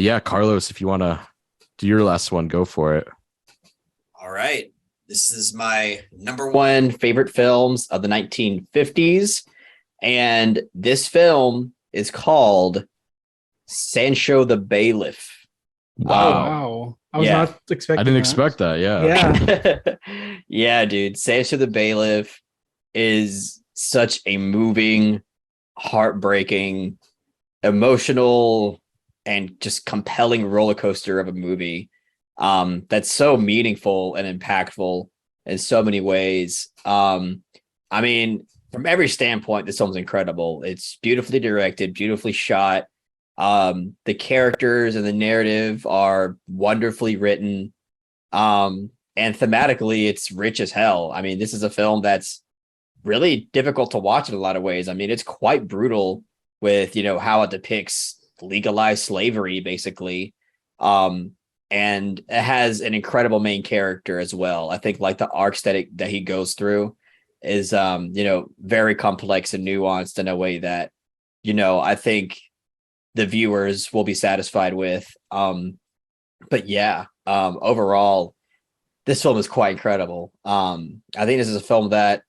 Yeah, Carlos, if you want to do your last one, go for it. All right. This is my number one favorite films of the 1950s. And this film is called Sancho the Bailiff. Oh Wow. wow. I was Yeah. not expecting I didn't that. expect that. Yeah. Yeah. Yeah, dude. Sancho the Bailiff is such a moving, heartbreaking, emotional, and just compelling roller coaster of a movie. That's so meaningful and impactful in so many ways. I mean, from every standpoint, this film's incredible. It's beautifully directed, beautifully shot. The characters and the narrative are wonderfully written. And thematically, it's rich as hell. I mean, this is a film that's really difficult to watch in a lot of ways. I mean, it's quite brutal with, how it depicts legalized slavery, basically. And it has an incredible main character as well. I think like the arcs that he goes through is, very complex and nuanced in a way that, I think the viewers will be satisfied with. But yeah, overall, this film is quite incredible. I think this is a film that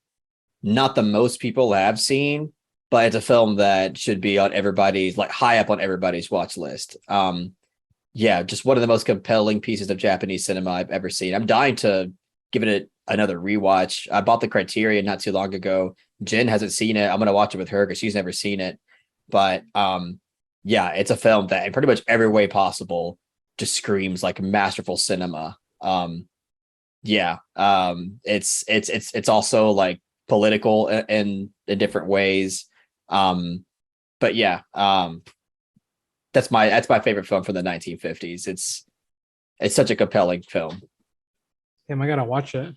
not the most people have seen, but it's a film that should be on everybody's, like, high up on everybody's watch list. Yeah, just one of the most compelling pieces of Japanese cinema I've ever seen. I'm dying to give it another rewatch. I bought the Criterion not too long ago. Jen hasn't seen it. I'm gonna watch it with her because she's never seen it. But yeah, it's a film that in pretty much every way possible just screams like masterful cinema. Yeah, it's also like political in different ways. But yeah, that's my favorite film from the 1950s. It's such a compelling film. Damn, I gotta watch it.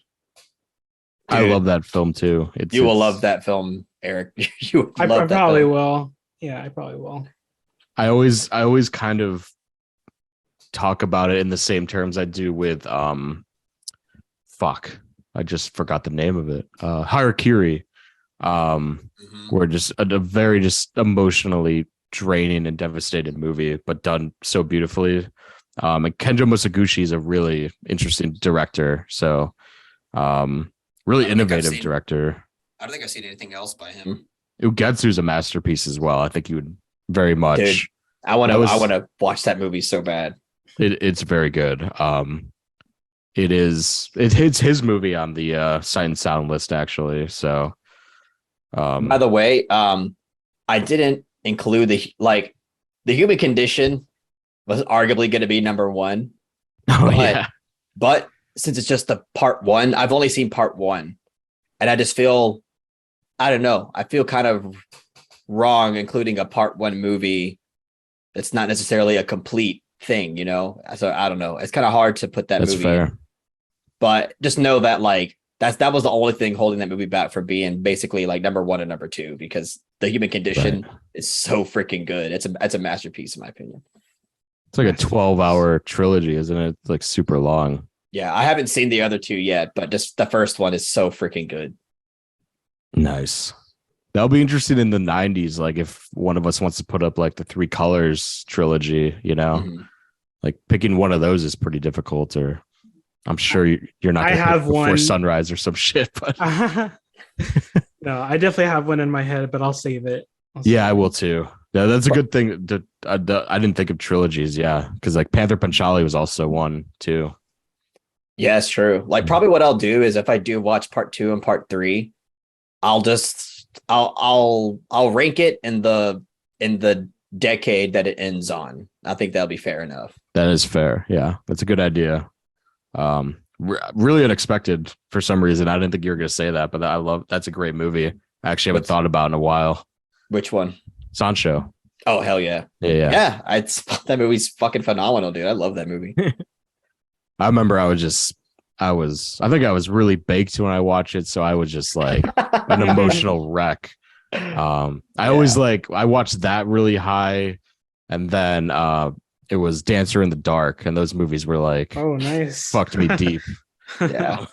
I love that film too. You will love that film, Eric. You would I love that probably film. will. Yeah, I probably will. I always kind of talk about it in the same terms I do with fuck. I just forgot the name of it. Harakiri. Where just a very just emotionally draining and devastated movie, but done so beautifully. And Kenjo Musaguchi is a really interesting director. So really innovative director. I don't think I've seen anything else by him. Ugetsu's a masterpiece as well. I think you would very much. Dude, I want to watch that movie so bad. It's very good. It's his movie on the Sight and Sound list actually. So by the way, I didn't include the Human Condition was arguably going to be number one. But since it's just the part one, I've only seen part one, and I just feel, I don't know, I feel kind of wrong including a part one movie that's not necessarily a complete thing, So I don't know. It's kind of hard to put that movie. That's fair. But just know that that was the only thing holding that movie back from being basically like number one and number two, because The Human Condition is so freaking good. It's a masterpiece in my opinion. It's like a 12-hour trilogy, isn't it? It's like super long. Yeah, I haven't seen the other two yet, but just the first one is so freaking good. Nice. That'll be interesting in the 90s. Like if one of us wants to put up like the Three Colors trilogy, like picking one of those is pretty difficult, or I'm sure you're not going to pick Before Sunrise or some shit. But no, I definitely have one in my head, but I'll save it. I will too. Yeah, that's a good thing. I didn't think of trilogies. Yeah, because like Panther Panchali was also one too. Yeah, it's true. Like probably what I'll do is if I do watch part two and part three, I'll rank it in the decade that it ends on. I think that'll be fair enough. That is fair. Yeah, that's a good idea. Really unexpected for some reason. I didn't think you were going to say that, but that's a great movie. I actually haven't thought about in a while. Which one? Sancho. Oh, hell yeah. Yeah. That movie's fucking phenomenal, dude. I love that movie. I remember I think I was really baked when I watched it. So I was just like an emotional wreck. I watched that really high, and then it was Dancer in the Dark, and those movies were like, oh, nice, fucked me deep. Yeah.